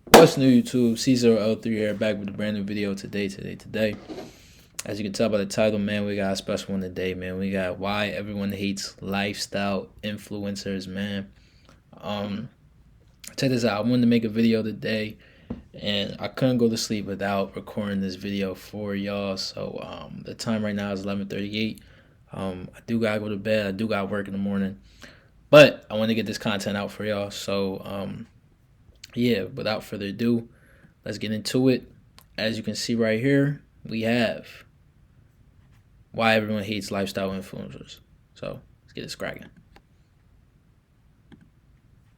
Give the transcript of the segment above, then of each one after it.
What's new, YouTube? C0L3 here, back with a brand new video today. As you can tell by the title, man, we got a special one today, man. We got why everyone hates lifestyle influencers, man. Check this out. I wanted to make a video today, and I couldn't go to sleep without recording this video for y'all. So the time right now is 11:38. I do gotta go to bed. I do gotta work in the morning, but I want to get this content out for y'all. So yeah, without further ado, let's get into it. As you can see right here, we have why everyone hates lifestyle influencers. So let's get this cracking.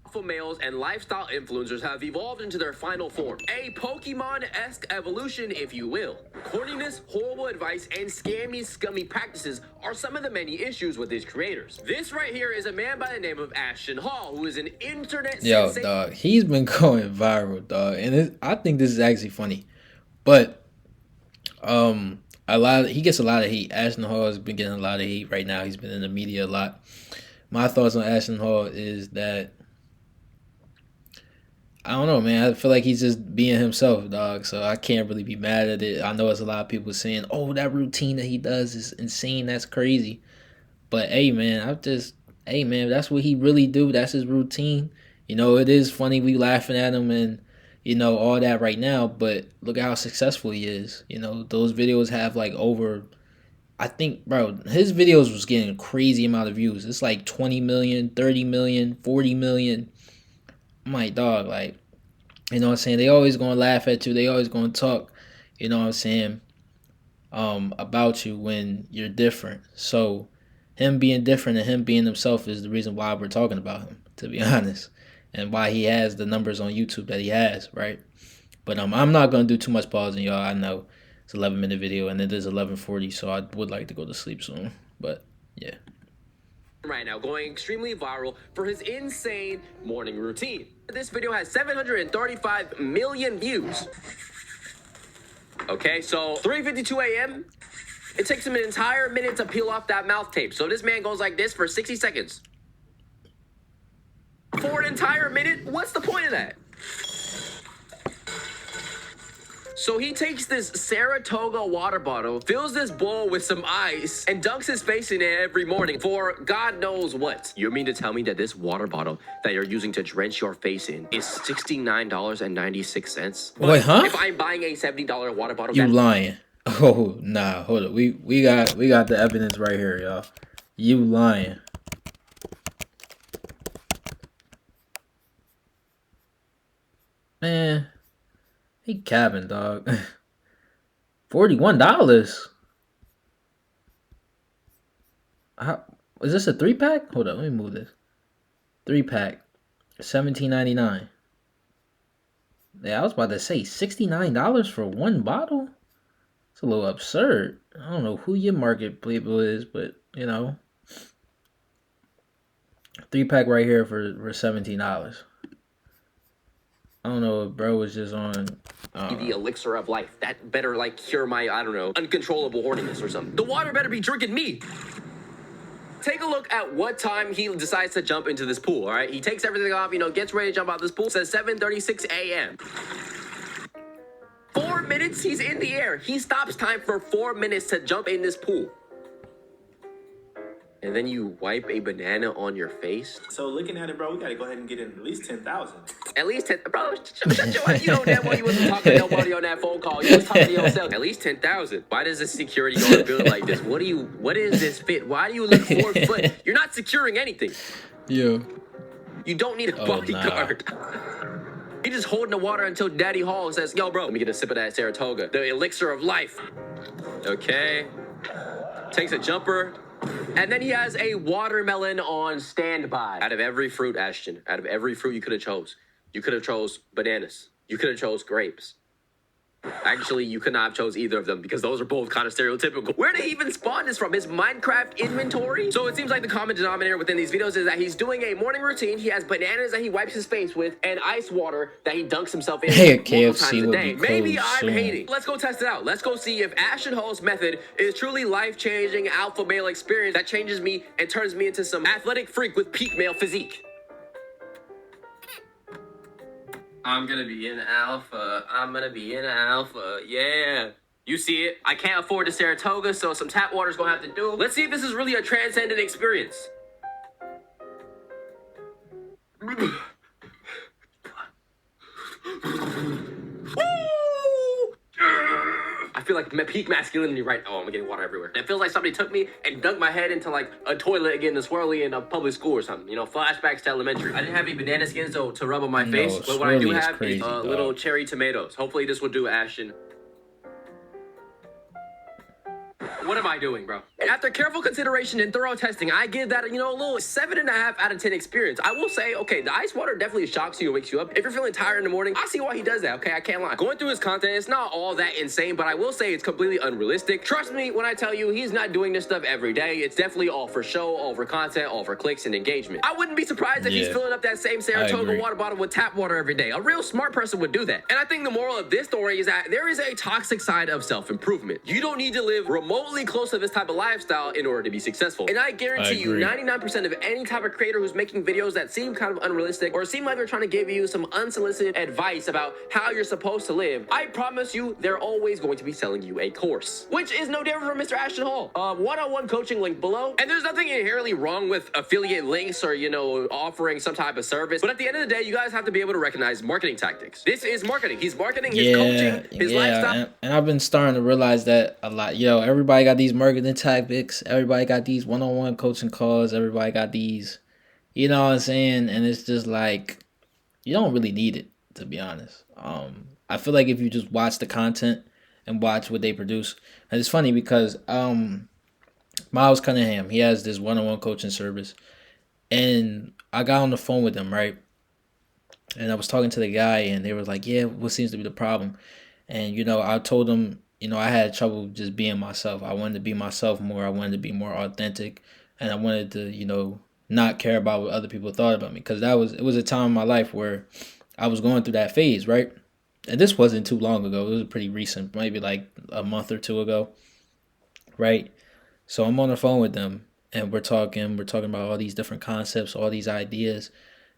Alpha males and lifestyle influencers have evolved into their final form. A Pokemon-esque evolution, if you will. Corniness, horrible advice, and scammy, scummy practices are some of the many issues with these creators. This right here is a man by the name of Ashton Hall, who is an internet sensation. Dog, he's been going viral, dog, and I think this is actually funny. But he gets a lot of hate. Ashton Hall has been getting a lot of hate right now. He's been in the media a lot. My thoughts on Ashton Hall is that I don't know, man. I feel like he's just being himself, dog. So I can't really be mad at it. I know there's a lot of people saying, "Oh, that routine that he does is insane. That's crazy." But hey, man, that's what he really do. That's his routine. You know, it is funny we laughing at him and all that right now. But look at how successful he is. You know, those videos have like over. I think, bro, his videos was getting a crazy amount of views. It's like 20 million, 30 million, 40 million. My dog, like, you know what I'm saying? They always gonna laugh at you. They always gonna talk, you know what I'm saying, about you when you're different. So him being different and him being himself is the reason why we're talking about him, to be honest, and why he has the numbers on YouTube that he has, right? But I'm not gonna do too much pausing, y'all. I know it's 11-minute video and it is 11:40, so I would like to go to sleep soon. But yeah. Right now, going extremely viral for his insane morning routine. This video has 735 million views. Okay, so 3:52 a.m. It takes him an entire minute to peel off that mouth tape. So this man goes like this for 60 seconds. For an entire minute? What's the point of that? So he takes this Saratoga water bottle, fills this bowl with some ice, and dunks his face in it every morning for God knows what. You mean to tell me that this water bottle that you're using to drench your face in is $69.96? Wait, huh? If I'm buying a $70 water bottle, You lying. Oh, nah, hold up. We got the evidence right here, y'all. You lying. Man, he capping, dog. $41. Is this a 3-pack? Hold up, let me move this. 3-pack, $17.99. Yeah, I was about to say $69 for one bottle. It's a little absurd. I don't know who your market people is, but 3-pack right here for $17. I don't know if bro was just on the elixir of life. That better like cure my, I don't know, uncontrollable horniness or something. The water better be drinking me. Take a look at what time he decides to jump into this pool, all right? He takes everything off, gets ready to jump out this pool. It says 7:36 a.m. 4 minutes, he's in the air. He stops time for 4 minutes to jump in this pool. And then you wipe a banana on your face? So looking at it, bro, we gotta go ahead and get in at least 10,000. At least 10, bro, shut your ass. You know that one, you wasn't talking to nobody on that phone call. You was talking to yourself. At least 10,000. Why does the security guard build like this? What is this fit? Why do you look 4 foot? You're not securing anything. Yeah. You don't need a bodyguard. He just holding the water until Daddy Hall says, yo, bro, let me get a sip of that Saratoga. The elixir of life. Okay. Takes a jumper. And then he has a watermelon on standby. Out of every fruit, Ashton, out of every fruit you could have chose bananas. You could have chose grapes. Actually, you could not have chose either of them because those are both kind of stereotypical. Where did he even spawn this from? His Minecraft inventory? So it seems like the common denominator within these videos is that he's doing a morning routine. He has bananas that he wipes his face with and ice water that he dunks himself in multiple times a day. Maybe I'm hating. Let's go test it out. Let's go see if Ashton Hall's method is truly life-changing alpha male experience that changes me and turns me into some athletic freak with peak male physique. I'm gonna be in alpha. I'm gonna be in alpha. Yeah. You see it. I can't afford the Saratoga, so some tap water's gonna have to do. Let's see if this is really a transcendent experience. Woo! I feel like peak masculinity right now. Oh, I'm getting water everywhere. It feels like somebody took me and dug my head into like a toilet again, the swirly in a public school or something. You know, flashbacks to elementary. I didn't have any banana skins to rub on my face, but what I do have is little cherry tomatoes. Hopefully this will do, Ashton. What am I doing, bro? After careful consideration and thorough testing, I give that, a little 7.5 out of 10 experience. I will say, okay, the ice water definitely shocks you and wakes you up. If you're feeling tired in the morning, I see why he does that, okay? I can't lie. Going through his content, it's not all that insane, but I will say it's completely unrealistic. Trust me when I tell you he's not doing this stuff every day. It's definitely all for show, all for content, all for clicks and engagement. I wouldn't be surprised if he's filling up that same Saratoga water bottle with tap water every day. A real smart person would do that. And I think the moral of this story is that there is a toxic side of self-improvement. You don't need to live remotely close to this type of lifestyle in order to be successful. And I guarantee you 99% of any type of creator who's making videos that seem kind of unrealistic or seem like they're trying to give you some unsolicited advice about how you're supposed to live, I promise you they're always going to be selling you a course, which is no different from Mr. Ashton Hall. One-on-one coaching link below. And there's nothing inherently wrong with affiliate links or, offering some type of service. But at the end of the day, you guys have to be able to recognize marketing tactics. This is marketing. He's marketing his coaching, his lifestyle. And I've been starting to realize that a lot. Everybody got these marketing tactics. Everybody got these one-on-one coaching calls. Everybody got these, you know what I'm saying? And it's just like, you don't really need it, to be honest. I feel like if you just watch the content and watch what they produce. And it's funny because Miles Cunningham, he has this one-on-one coaching service. And I got on the phone with him, right? And I was talking to the guy, and they were like, yeah, what seems to be the problem? And, I told them, I had trouble just being myself. I wanted to be myself more. I wanted to be more authentic. And I wanted to, not care about what other people thought about me. Because it was a time in my life where I was going through that phase, right? And this wasn't too long ago. It was pretty recent, maybe like a month or two ago, right? So I'm on the phone with them, and we're talking about all these different concepts, all these ideas.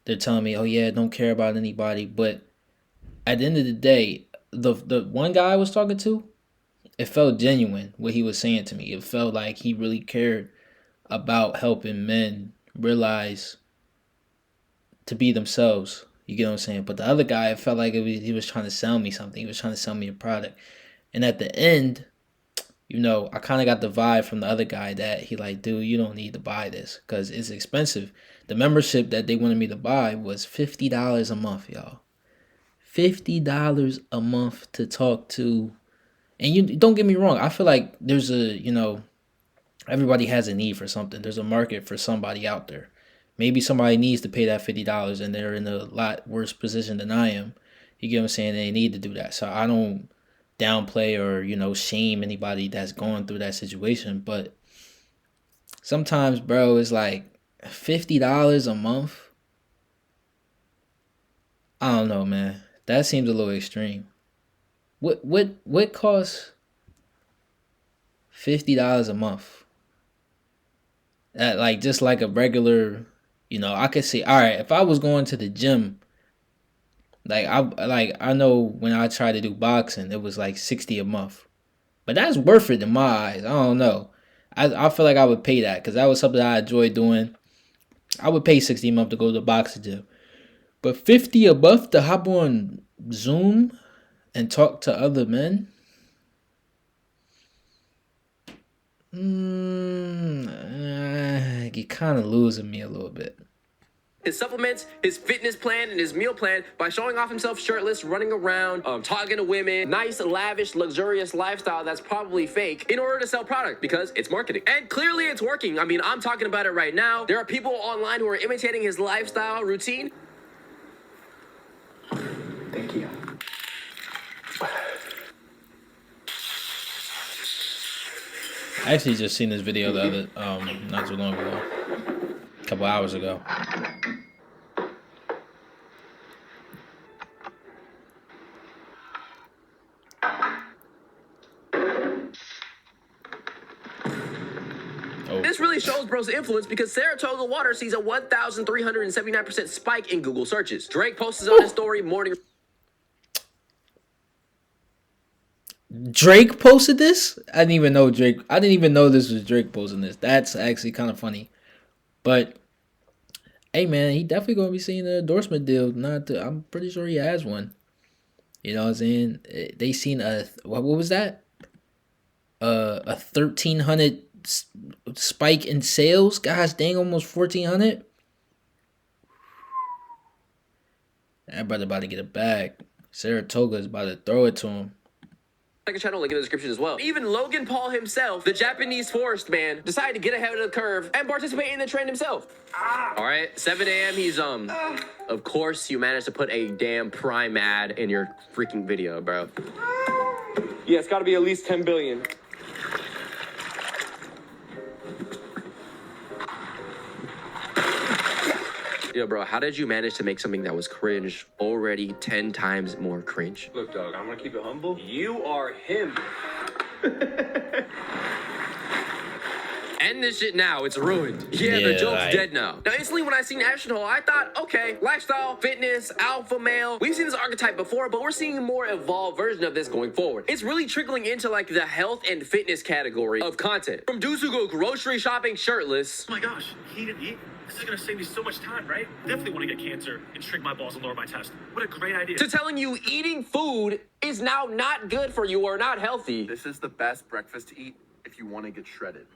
They're telling me, oh yeah, don't care about anybody. But at the end of the day, the one guy I was talking to, it felt genuine what he was saying to me. It felt like he really cared about helping men realize to be themselves. You get what I'm saying? But the other guy, it felt like he was trying to sell me something. He was trying to sell me a product. And at the end, I kind of got the vibe from the other guy that he like, dude, you don't need to buy this because it's expensive. The membership that they wanted me to buy was $50 a month, y'all. $50 a month to talk to. And you don't get me wrong. I feel like there's everybody has a need for something. There's a market for somebody out there. Maybe somebody needs to pay that $50 and they're in a lot worse position than I am. You get what I'm saying? They need to do that. So I don't downplay or, shame anybody that's going through that situation. But sometimes, bro, it's like $50 a month. I don't know, man. That seems a little extreme. What costs $50 a month? Like just like a regular, I could say, all right, if I was going to the gym, I know when I tried to do boxing, it was like $60 a month. But that's worth it in my eyes. I don't know. I feel like I would pay that because that was something I enjoyed doing. I would pay $60 a month to go to the boxing gym. But $50 a month to hop on Zoom and talk to other men? You're kind of losing me a little bit. His supplements, his fitness plan, and his meal plan by showing off himself shirtless, running around, talking to women, nice, lavish, luxurious lifestyle that's probably fake in order to sell product because it's marketing. And clearly it's working. I mean, I'm talking about it right now. There are people online who are imitating his lifestyle routine. Thank you. I actually just seen this video the other, not too long ago, a couple hours ago. This really shows bro's influence because Saratoga water sees a 1,379% spike in Google searches. Drake posted on his story morning. Drake posted this. I didn't even know Drake. I didn't even know this was Drake posting this. That's actually kind of funny. But hey, man, he definitely gonna be seeing an endorsement deal. I'm pretty sure he has one. You know what I'm saying? They seen what was that? A 1,300 spike in sales. Gosh dang, almost 1,400. That brother about to get a bag. Saratoga is about to throw it to him. Second channel, link in the description as well. Even Logan Paul himself, the Japanese forest man, decided to get ahead of the curve and participate in the trend himself. All right, 7 a.m. He's of course you managed to put a damn Prime ad in your freaking video, bro. Yeah, it's got to be at least 10 billion. Yo, bro, how did you manage to make something that was cringe already 10 times more cringe? Look, dog, I'm gonna keep it humble. You are him. End this shit now, it's ruined. Yeah, the joke's dead now. Now, instantly when I seen Ashton Hall, I thought, okay, lifestyle, fitness, alpha male. We've seen this archetype before, but we're seeing a more evolved version of this going forward. It's really trickling into like the health and fitness category of content. From dudes who go grocery shopping shirtless. Oh my gosh, he eat. This is gonna save me so much time, right? Definitely want to get cancer and shrink my balls and lower my test. What a great idea. To telling you eating food is now not good for you or not healthy. This is the best breakfast to eat if you want to get shredded.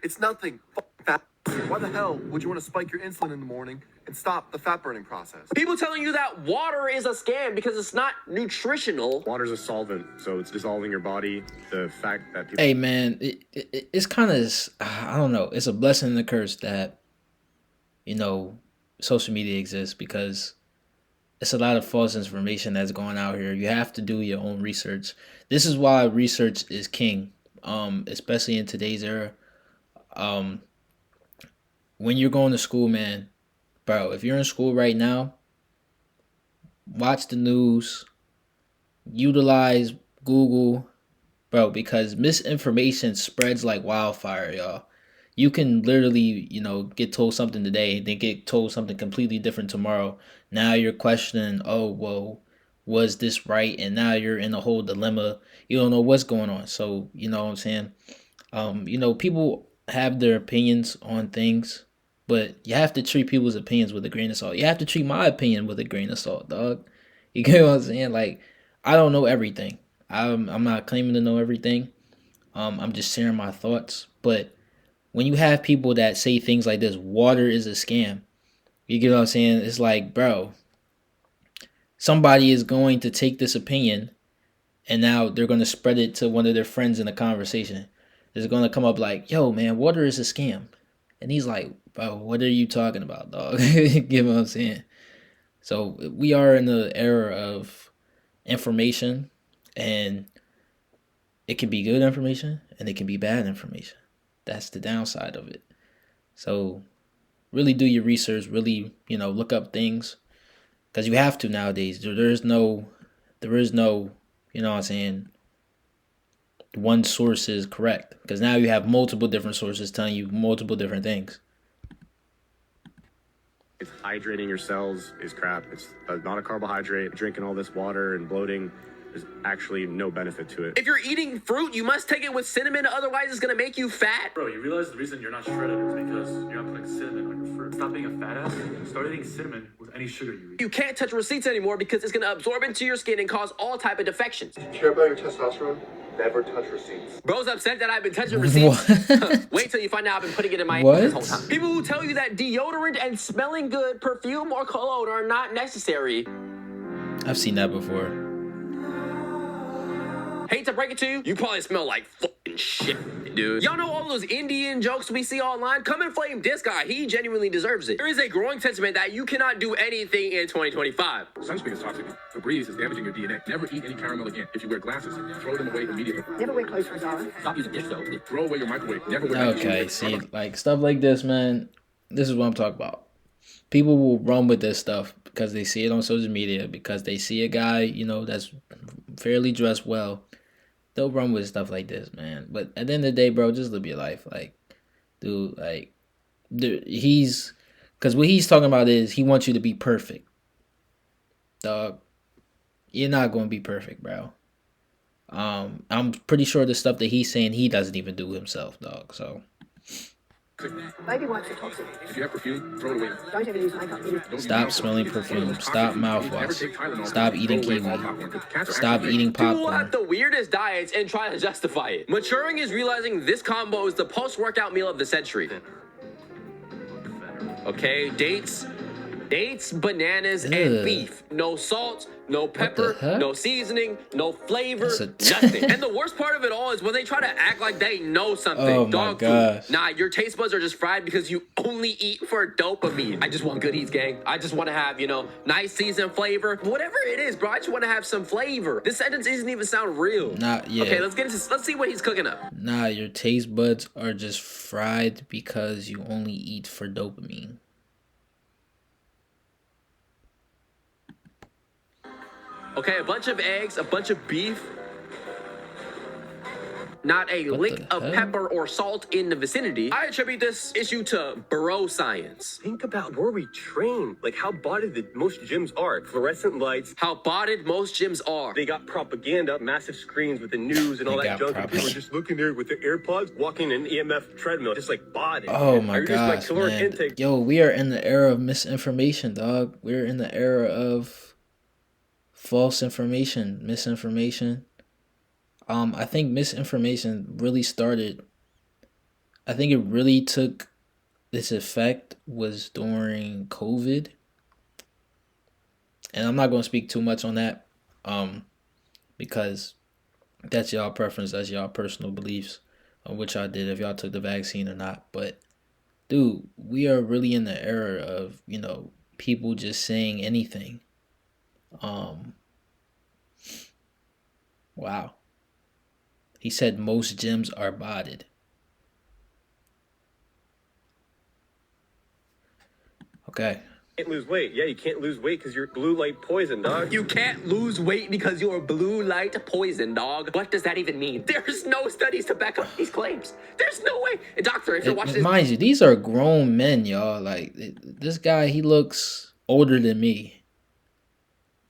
It's nothing. Fat. Why the hell would you want to spike your insulin in the morning and stop the fat burning process? People telling you that water is a scam because it's not nutritional. Water's a solvent, so it's dissolving your body. The fact that people... Hey, man, it's kind of, I don't know. It's a blessing and a curse that, you know, social media exists because it's a lot of false information that's going out here. You have to do your own research. This is why research is king, especially in today's era. When you're going to school, man, bro, if you're in school right now, watch the news, utilize Google, bro, because misinformation spreads like wildfire, y'all. You can literally, you know, get told something today, then get told something completely different tomorrow. Now you're questioning, oh, well, was this right? And now you're in a whole dilemma. You don't know what's going on. So, you know what I'm saying? You know, people have their opinions on things, but you have to treat people's opinions with a grain of salt. You have to treat my opinion with a grain of salt, dog. You get what I'm saying? Like, I don't know everything. I'm not claiming to know everything. I'm just sharing my thoughts. But when you have people that say things like this, water is a scam, you get what I'm saying? It's like, bro, somebody is going to take this opinion and now they're going to spread it to one of their friends in a conversation. Is going to come up like, yo, man, water is a scam. And he's like, bro, what are you talking about, dog? You get what I'm saying? So we are in the era of information, and it can be good information and it can be bad information. That's the downside of it. So really do your research, really, you know, look up things, because you have to nowadays. There is no, you know what I'm saying, one source is correct, because now you have multiple different sources telling you multiple different things. It's hydrating your cells is crap. It's not a carbohydrate. Drinking all this water and bloating, there's actually no benefit to it. If you're eating fruit, you must take it with cinnamon, otherwise it's gonna make you fat. Bro, you realize the reason you're not shredded is because you're not putting cinnamon on your fruit. Stop being a fat ass and start eating cinnamon with any sugar you eat. You can't touch receipts anymore because it's gonna absorb into your skin and cause all type of defections. Care about your testosterone? Never touch receipts. Bro's upset that I've been touching receipts. Wait till you find out I've been putting it in my What? this whole time. People who tell you that deodorant and smelling good, perfume or cologne are not necessary. I've seen that before. Hate to break it to you, you probably smell like fucking shit, dude. Y'all know all those Indian jokes we see online? Come and flame this guy. He genuinely deserves it. There is a growing sentiment that you cannot do anything in 2025. Sunscreen is toxic. Febreze is damaging your DNA. Never eat any caramel again. If you wear glasses, throw them away immediately. Never wear clothes for a dollar. Stop using dish soap. Throw away your microwave. Never wear Okay, see, like stuff like this, man, this is what I'm talking about. People will run with this stuff because they see it on social media, because they see a guy, you know, that's fairly dressed well. They'll run with stuff like this, man. But at the end of the day, bro, just live your life. Like, dude, like, because what he's talking about is he wants you to be perfect. Dog. you're not going to be perfect, bro. I'm pretty sure the stuff that he's saying he doesn't even do himself, dog. So Baby wipes are toxic. If you have perfume, throw it away. Don't ever use makeup. stop smelling perfume. Stop mouthwash. Stop eating kiwi. Stop eating People have popcorn. the weirdest diets and try to justify it. Maturing is realizing this combo is the post-workout meal of the century. Okay, dates, bananas, and Ugh. beef. No salt, no pepper, heck? no seasoning, no flavor, That's a- nothing. And the worst part of it all is when they try to act like they know something. Oh my Dog gosh. food. Nah, your taste buds are just fried because you only eat for dopamine. I just want good eats, gang. I just want to have, nice seasoned flavor. Whatever it is, bro, I just want to have some flavor. This sentence doesn't even sound real. Not yet. Okay, let's see what he's cooking up. Nah, your taste buds are just fried because you only eat for dopamine. Okay, a bunch of eggs, a bunch of beef. Not a What lick the of hell? pepper or salt in the vicinity. I attribute this issue to bro science. Think about where we train. Like how bodied the most gyms are. Fluorescent lights. How botted most gyms are. They got propaganda, massive screens with the news and all They that got junk. And people are just looking there with their AirPods, walking an EMF treadmill, just like bodied. Oh And my I reduced my gosh, caloric man. intake. Yo, we are in the era of misinformation, dog. We're in the era of false information, misinformation. I think misinformation really started. I think it really took its effect was during COVID. And I'm not going to speak too much on that because that's y'all preference, that's y'all personal beliefs on what y'all did, if y'all took the vaccine or not. But dude, we are really in the era of, people just saying anything. Wow. He said most gyms are botted. Okay. Can't lose weight. Yeah, you can't lose weight because you're blue light poison, dog. You can't lose weight because you're blue light poison, dog. What does that even mean? There's no studies to back up these claims. There's no way. Doctor, if you're watching this... Mind you, these are grown men, y'all. Like, this guy, he looks older than me.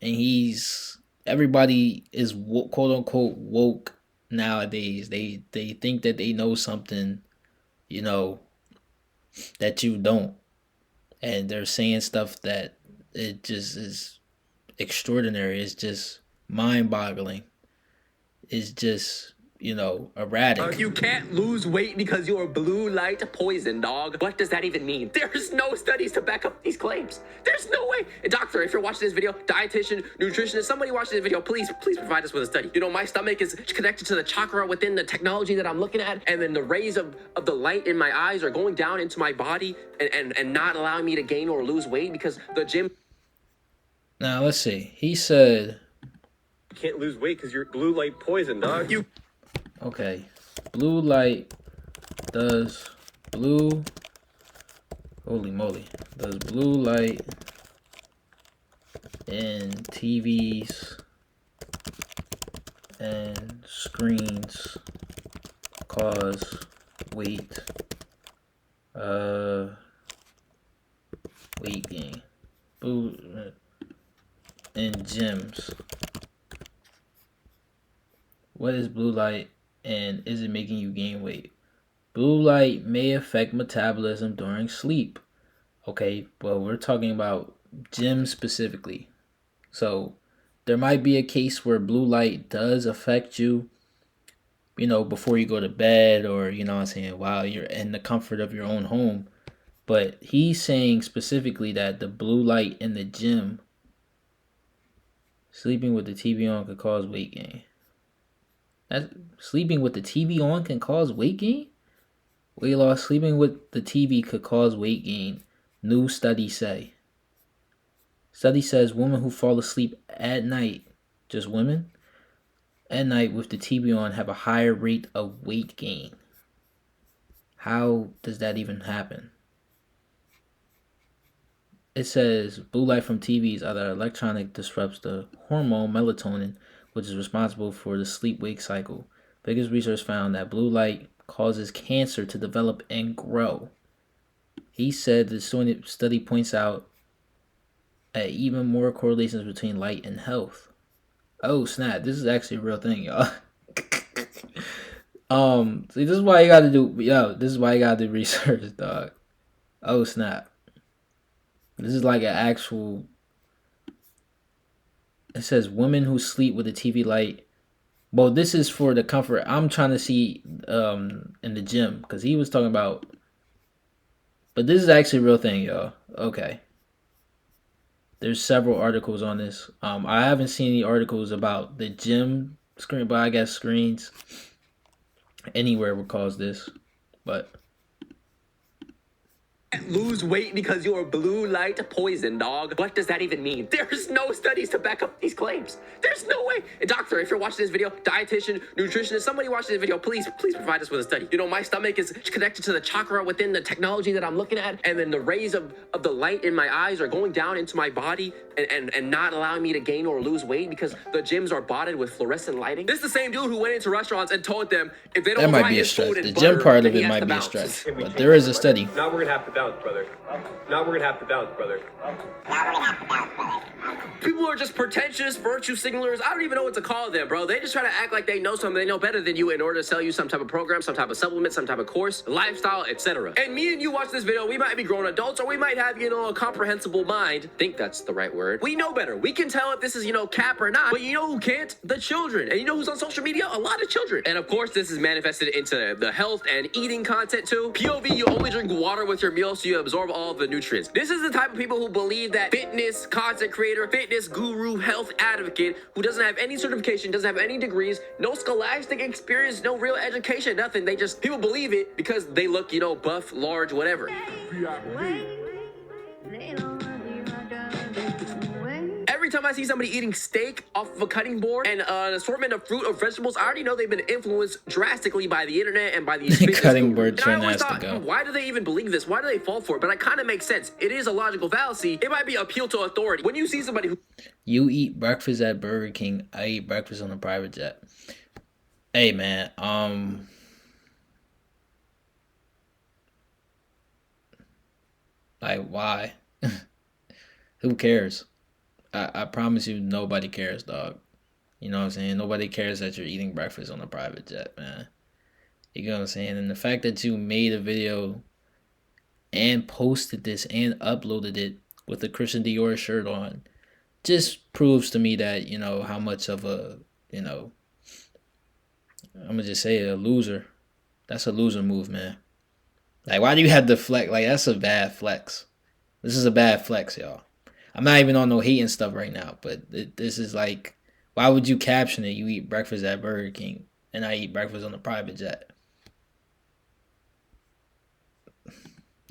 And everybody is quote unquote woke nowadays. They think that they know something, that you don't. And they're saying stuff that it just is extraordinary. It's just mind-boggling. It's just, erratic. You can't lose weight because you're blue light poison, dog. What does that even mean? There's no studies to back up these claims. There's no way. Doctor, if you're watching this video, dietitian, nutritionist, somebody watching this video, please provide us with a study. My stomach is connected to the chakra within the technology that I'm looking at, and then the rays of the light in my eyes are going down into my body and not allowing me to gain or lose weight because the gym... Now, let's see. He said... You can't lose weight because you're blue light poison, dog. Okay. Blue light does blue... Holy moly. Does blue light in TVs and screens cause weight gain? Blue in gyms. What is blue light and is it making you gain weight? Blue light may affect metabolism during sleep. Okay, well, we're talking about gym specifically. So there might be a case where blue light does affect you, before you go to bed or, while you're in the comfort of your own home. But he's saying specifically that the blue light in the gym, sleeping with the TV on could cause weight gain. Sleeping with the TV on can cause weight gain? Weight loss, sleeping with the TV could cause weight gain. New study say. Study says women who fall asleep at night, just women, at night with the TV on have a higher rate of weight gain. How does that even happen? It says blue light from TVs, other electronic, disrupts the hormone melatonin, which is responsible for the sleep-wake cycle. Biggest research found that blue light causes cancer to develop and grow. He said the study points out even more correlations between light and health. Oh snap! This is actually a real thing, y'all. See, this is why you gotta do, yo. This is why you gotta do research, dog. Oh snap! This is like an actual. It says women who sleep with a TV light. Well, this is for the comfort. I'm trying to see in the gym because he was talking about. But this is actually a real thing, y'all. Okay. There's several articles on this. I haven't seen any articles about the gym screen, but I guess screens anywhere would cause this. But Lose weight because you're blue light poison, dog. What does that even mean? There's no studies to back up these claims. There's no way. And doctor, if you're watching this video, dietitian, nutritionist, somebody watching this video, please provide us with a study. You know, my stomach is connected to the chakra within the technology that I'm looking at, and then the rays of the light in my eyes are going down into my body and not allowing me to gain or lose weight because the gyms are botted with fluorescent lighting. This is the same dude who went into restaurants and told them if they don't that might fry be a his stretch. food The in gym butter, part of then he it has might to be a bounce. stretch, Can we but change there is that, a study. Now we're gonna have to bounce, brother. Now we're gonna have to bounce, brother. People are just pretentious virtue signalers. I don't even know what to call them, bro. They just try to act like they know something. They know better than you in order to sell you some type of program, some type of supplement, some type of course, lifestyle, etc. And me and you watch this video, we might be grown adults, or we might have, you know, a comprehensible mind. I think that's the right word. We know better. We can tell if this is, you know, cap or not. But you know who can't? The children. And you know who's on social media? A lot of children. And of course, this is manifested into the health and eating content too. POV, you only drink water with your meal so you absorb all of the nutrients. This is the type of people who believe that fitness content creator, fitness guru, health advocate, who doesn't have any certification, doesn't have any degrees, no scholastic experience, no real education, nothing. They just, people believe it because they look, you know, buff, large, whatever. Every time I see somebody eating steak off of a cutting board and an assortment of fruit or vegetables, I already know they've been influenced drastically by the internet and by these fitness Cutting gurus. board And I trend always has to thought, go. why do they even believe this? Why do they fall for it? But it kind of makes sense. It is a logical fallacy. It might be appeal to authority. When you see somebody who You eat breakfast at Burger King. I eat breakfast on a private jet. Hey man, like why? Who cares? I promise you nobody cares, dog. You know what I'm saying? Nobody cares that you're eating breakfast on a private jet, man. You know what I'm saying? And the fact that you made a video and posted this and uploaded it with a Christian Dior shirt on just proves to me that, you know, how much of a, you know, I'm gonna just say a loser. That's a loser move, man. Like, why do you have to flex? Like, that's a bad flex. This is a bad flex, y'all. I'm not even on no hating stuff right now, but this is like, why would you caption it? You eat breakfast at Burger King, and I eat breakfast on a private jet.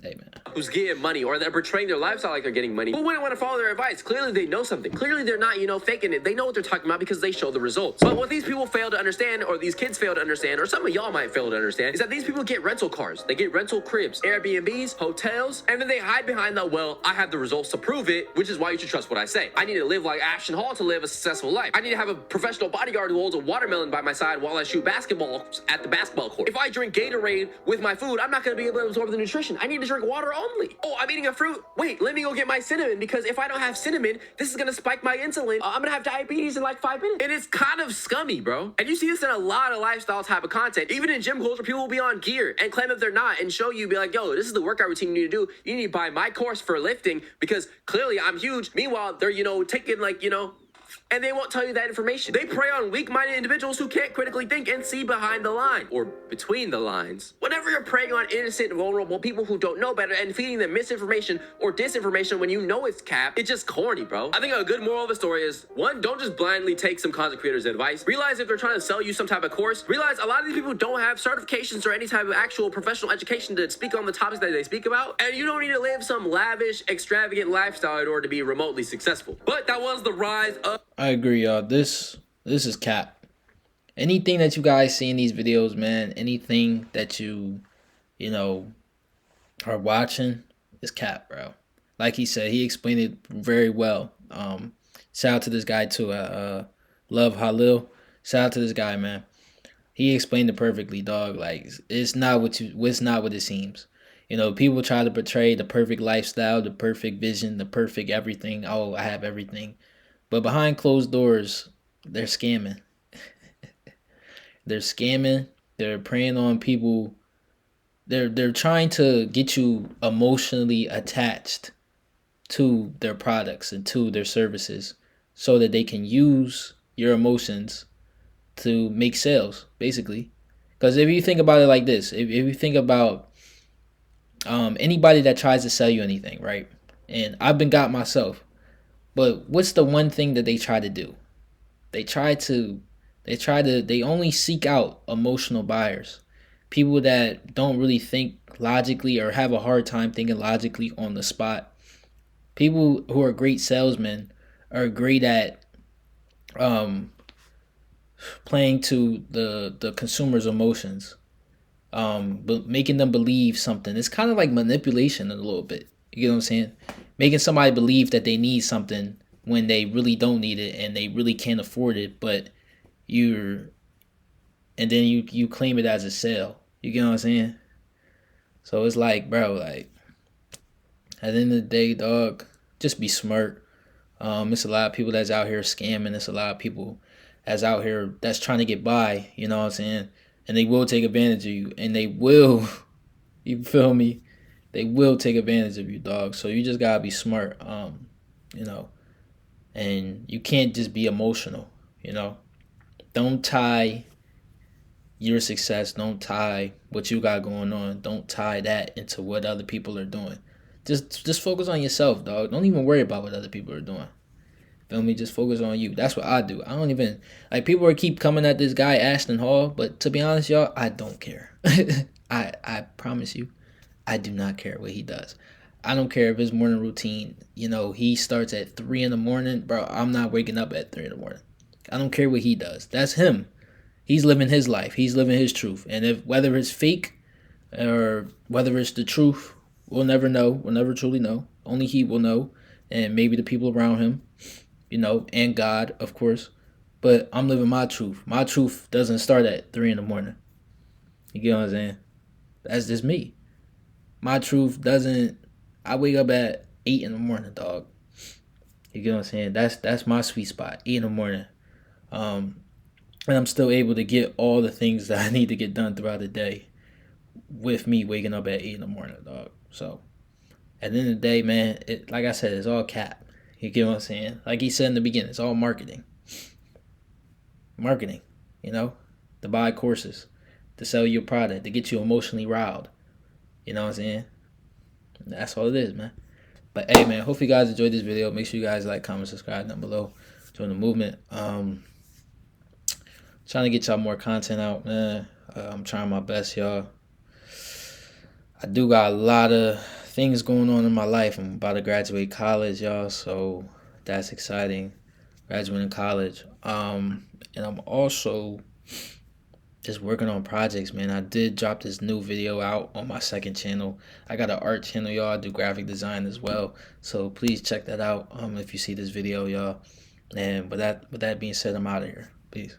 Hey, man. who's getting money, or they're portraying their lifestyle like they're getting money, who wouldn't want to follow their advice? Clearly they know something. Clearly they're not, you know, faking it. They know what they're talking about because they show the results. But what these people fail to understand, or these kids fail to understand, or some of y'all might fail to understand, is that these people get rental cars. They get rental cribs, Airbnbs, hotels, and then they hide behind the, well, I have the results to prove it, which is why you should trust what I say. I need to live like Ashton Hall to live a successful life. I need to have a professional bodyguard who holds a watermelon by my side while I shoot basketball at the basketball court. If I drink Gatorade with my food, I'm not going to be able to absorb the nutrition. I need to drink water only. Oh, I'm eating a fruit. Wait, let me go get my cinnamon, because if I don't have cinnamon, this is going to spike my insulin. I'm going to have diabetes in like 5 minutes. And it's kind of scummy, bro. And you see this in a lot of lifestyle type of content. Even in gym culture, people will be on gear and claim if they're not and show you, be like, yo, this is the workout routine you need to do. You need to buy my course for lifting because clearly I'm huge. Meanwhile, they're, you know, taking like, you know, and they won't tell you that information. They prey on weak-minded individuals who can't critically think and see behind the line, or between the lines. Whenever you're preying on innocent, vulnerable people who don't know better and feeding them misinformation or disinformation when you know it's cap, it's just corny, bro. I think a good moral of the story is, one, don't just blindly take some content creators' advice. Realize if they're trying to sell you some type of course. Realize a lot of these people don't have certifications or any type of actual professional education to speak on the topics that they speak about, and you don't need to live some lavish, extravagant lifestyle in order to be remotely successful. But that was the rise of... I agree, y'all. This is cap. Anything that you guys see in these videos, man, anything that you know, are watching is cap, bro. Like he said, he explained it very well. Shout out to this guy too. Love Halil. Shout out to this guy, man. He explained it perfectly, dog. Like it's not what it seems. You know, people try to portray the perfect lifestyle, the perfect vision, the perfect everything. Oh, I have everything. But behind closed doors, They're scamming. They're scamming. They're preying on people. They're trying to get you emotionally attached to their products and to their services so that they can use your emotions to make sales, basically. Because if you think about it like this, if you think about anybody that tries to sell you anything, right? And I've been got myself, but what's the one thing that they try to do? They try to, they only seek out emotional buyers, people that don't really think logically or have a hard time thinking logically on the spot. People who are great salesmen are great at um, playing to the consumer's emotions, but making them believe something. It's kind of like manipulation a little bit. You get what I'm saying? Making somebody believe that they need something when they really don't need it and they really can't afford it, but you're and then you claim it as a sale. You get what I'm saying? So it's like, bro, like at the end of the day, dog, just be smart. It's a lot of people that's out here scamming. It's a lot of people that's out here that's trying to get by. You know what I'm saying? And they will take advantage of you, and they will. You feel me? They will take advantage of you, dog. So you just gotta be smart. You know, and you can't just be emotional. You know, don't tie your success. Don't tie what you got going on. Don't tie that into what other people are doing. Just focus on yourself, dog. Don't even worry about what other people are doing. Feel me? Just focus on you. That's what I do. I don't even like people are keep coming at this guy Ashton Hall, but to be honest, y'all, I don't care. I promise you, I do not care what he does. I don't care if his morning routine, he starts at 3 in the morning, bro. I'm not waking up at 3 in the morning. I don't care what he does. That's him. He's living his life. He's living his truth. And if whether it's fake or whether it's the truth, we'll never know. We'll never truly know. Only he will know, and maybe the people around him, and God, of course. But I'm living my truth. My truth doesn't start at 3 in the morning. You get what I'm saying? That's just me. My truth doesn't. I wake up at 8 in the morning, dog. You get what I'm saying? That's my sweet spot. 8 in the morning. And I'm still able to get all the things that I need to get done throughout the day with me waking up at 8 in the morning, dog. So at the end of the day, man, like I said, it's all cap. You get what I'm saying? Like he said in the beginning, it's all marketing. Marketing, to buy courses, to sell your product, to get you emotionally riled. You know what I'm saying? That's all it is, man. But hey, man, hope you guys enjoyed this video. Make sure you guys like, comment, subscribe down below. Join the movement. Trying to get y'all more content out, man. I'm trying my best, y'all. I do got a lot of things going on in my life. I'm about to graduate college, y'all, so that's exciting. Graduating college. And I'm also just working on projects, man. I did drop this new video out on my second channel. I got an art channel, y'all. I do graphic design as well. So please check that out if you see this video, y'all. And with that being said, I'm out of here. Peace.